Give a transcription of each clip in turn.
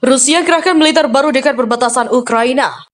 Rusia kerahkan militer baru dekat perbatasan Ukraina.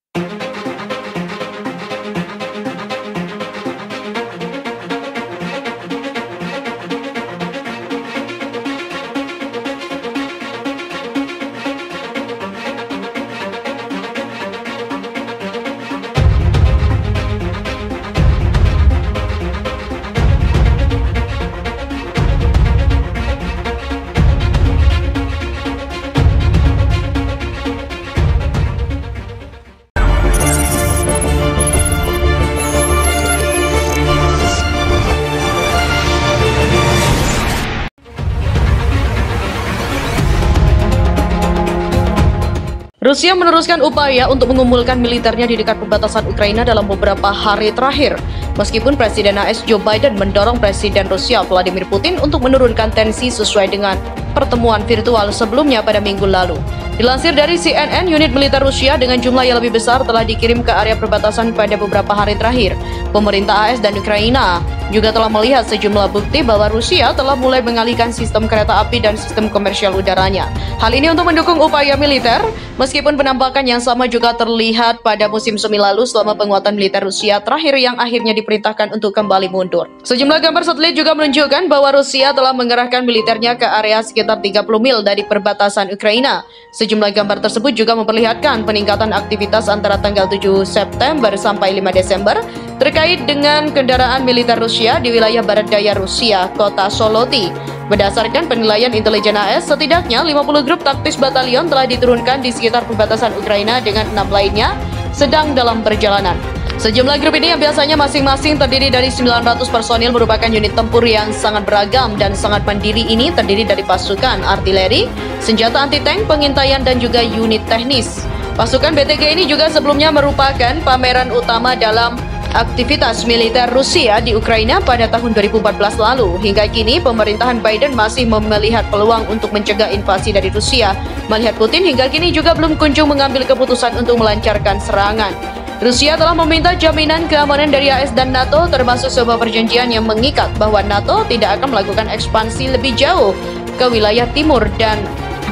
Rusia meneruskan upaya untuk mengumpulkan militernya di dekat perbatasan Ukraina dalam beberapa hari terakhir. Meskipun Presiden AS Joe Biden mendorong Presiden Rusia Vladimir Putin untuk menurunkan tensi sesuai dengan pertemuan virtual sebelumnya pada minggu lalu. Dilansir dari CNN, unit militer Rusia dengan jumlah yang lebih besar telah dikirim ke area perbatasan pada beberapa hari terakhir. Pemerintah AS dan Ukraina juga telah melihat sejumlah bukti bahwa Rusia telah mulai mengalihkan sistem kereta api dan sistem komersial udaranya. Hal ini untuk mendukung upaya militer, meskipun penampakan yang sama juga terlihat pada musim semi lalu selama penguatan militer Rusia terakhir yang akhirnya diperintahkan untuk kembali mundur. Sejumlah gambar satelit juga menunjukkan bahwa Rusia telah mengerahkan militernya ke area sekitar 30 mil dari perbatasan Ukraina. Sejumlah gambar tersebut juga memperlihatkan peningkatan aktivitas antara tanggal 7 September sampai 5 Desember terkait dengan kendaraan militer Rusia di wilayah barat daya Rusia, kota Soloti. Berdasarkan penilaian intelijen AS, setidaknya 50 grup taktis batalion telah diturunkan di sekitar perbatasan Ukraina dengan 6 lainnya sedang dalam perjalanan. Sejumlah grup ini yang biasanya masing-masing terdiri dari 900 personil merupakan unit tempur yang sangat beragam dan sangat mandiri. Ini terdiri dari pasukan artileri, senjata anti-tank, pengintaian, dan juga unit teknis. Pasukan BTG ini juga sebelumnya merupakan pameran utama dalam aktivitas militer Rusia di Ukraina pada tahun 2014 lalu. Hingga kini, pemerintahan Biden masih melihat peluang untuk mencegah invasi dari Rusia. Melihat Putin hingga kini juga belum kunjung mengambil keputusan untuk melancarkan serangan. Rusia telah meminta jaminan keamanan dari AS dan NATO, termasuk sebuah perjanjian yang mengikat bahwa NATO tidak akan melakukan ekspansi lebih jauh ke wilayah timur dan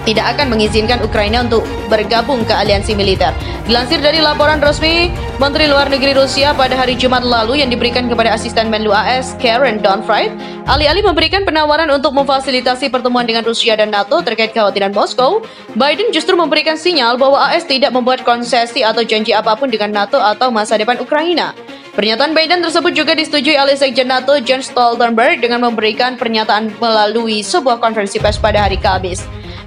tidak akan mengizinkan Ukraina untuk bergabung ke aliansi militer. Dilansir dari laporan resmi Menteri Luar Negeri Rusia pada hari Jumat lalu yang diberikan kepada asisten Menlu AS Karen Donfried, alih-alih memberikan penawaran untuk memfasilitasi pertemuan dengan Rusia dan NATO terkait kekhawatiran Moskow, Biden justru memberikan sinyal bahwa AS tidak membuat konsesi atau janji apapun dengan NATO atau masa depan Ukraina. Pernyataan Biden tersebut juga disetujui oleh Sekjen NATO Jens Stoltenberg dengan memberikan pernyataan melalui sebuah konferensi pers pada hari Kamis.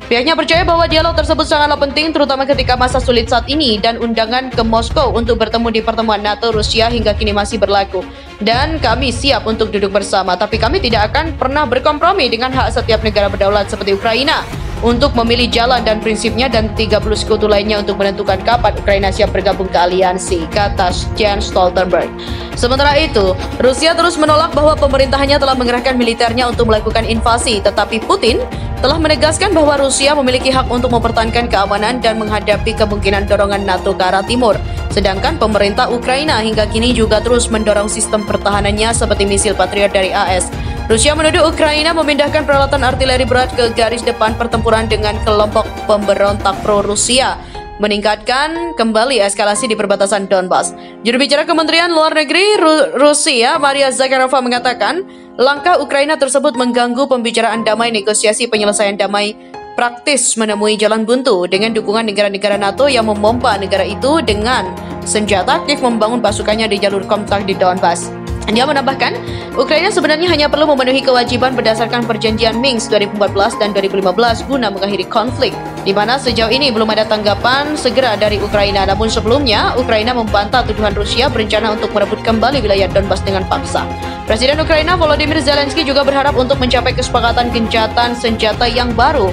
Pihaknya percaya bahwa dialog tersebut sangatlah penting, terutama ketika masa sulit saat ini, dan undangan ke Moskow untuk bertemu di pertemuan NATO-Rusia hingga kini masih berlaku. Dan kami siap untuk duduk bersama, tapi kami tidak akan pernah berkompromi dengan hak setiap negara berdaulat seperti Ukraina untuk memilih jalan dan prinsipnya dan 30 sekutu lainnya untuk menentukan kapan Ukraina siap bergabung ke aliansi, kata Jens Stoltenberg. Sementara itu, Rusia terus menolak bahwa pemerintahannya telah mengerahkan militernya untuk melakukan invasi, tetapi Putin telah menegaskan bahwa Rusia memiliki hak untuk mempertahankan keamanan dan menghadapi kemungkinan dorongan NATO ke arah timur. Sedangkan pemerintah Ukraina hingga kini juga terus mendorong sistem pertahanannya seperti misil Patriot dari AS. Rusia menuduh Ukraina memindahkan peralatan artileri berat ke garis depan pertempuran dengan kelompok pemberontak pro-Rusia, meningkatkan kembali eskalasi di perbatasan Donbas. Juru bicara Kementerian Luar Negeri Rusia, Maria Zakharova, mengatakan langkah Ukraina tersebut mengganggu pembicaraan damai, negosiasi penyelesaian damai praktis menemui jalan buntu dengan dukungan negara-negara NATO yang memompa negara itu dengan senjata aktif membangun pasukannya di jalur kontak di Donbas. Dia menambahkan, Ukraina sebenarnya hanya perlu memenuhi kewajiban berdasarkan perjanjian Minsk 2014 dan 2015 guna mengakhiri konflik, di mana sejauh ini belum ada tanggapan segera dari Ukraina. Namun sebelumnya, Ukraina membantah tuduhan Rusia berencana untuk merebut kembali wilayah Donbas dengan paksa. Presiden Ukraina Volodymyr Zelensky juga berharap untuk mencapai kesepakatan gencatan senjata yang baru,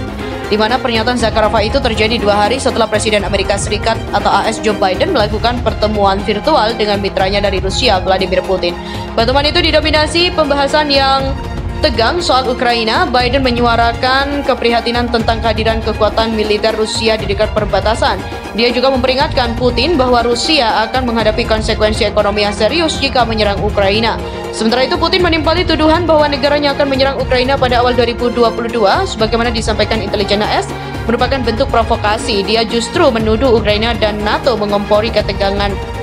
di mana pernyataan Zakharova itu terjadi 2 hari setelah Presiden Amerika Serikat atau AS Joe Biden melakukan pertemuan virtual dengan mitranya dari Rusia, Vladimir Putin. Pertemuan itu didominasi pembahasan yang tegang soal Ukraina. Biden menyuarakan keprihatinan tentang kehadiran kekuatan militer Rusia di dekat perbatasan. Dia juga memperingatkan Putin bahwa Rusia akan menghadapi konsekuensi ekonomi yang serius jika menyerang Ukraina. Sementara itu, Putin menimpali tuduhan bahwa negaranya akan menyerang Ukraina pada awal 2022, sebagaimana disampaikan intelijen AS. merupakan bentuk provokasi. Dia justru menuduh Ukraina dan NATO mengompori ketegangan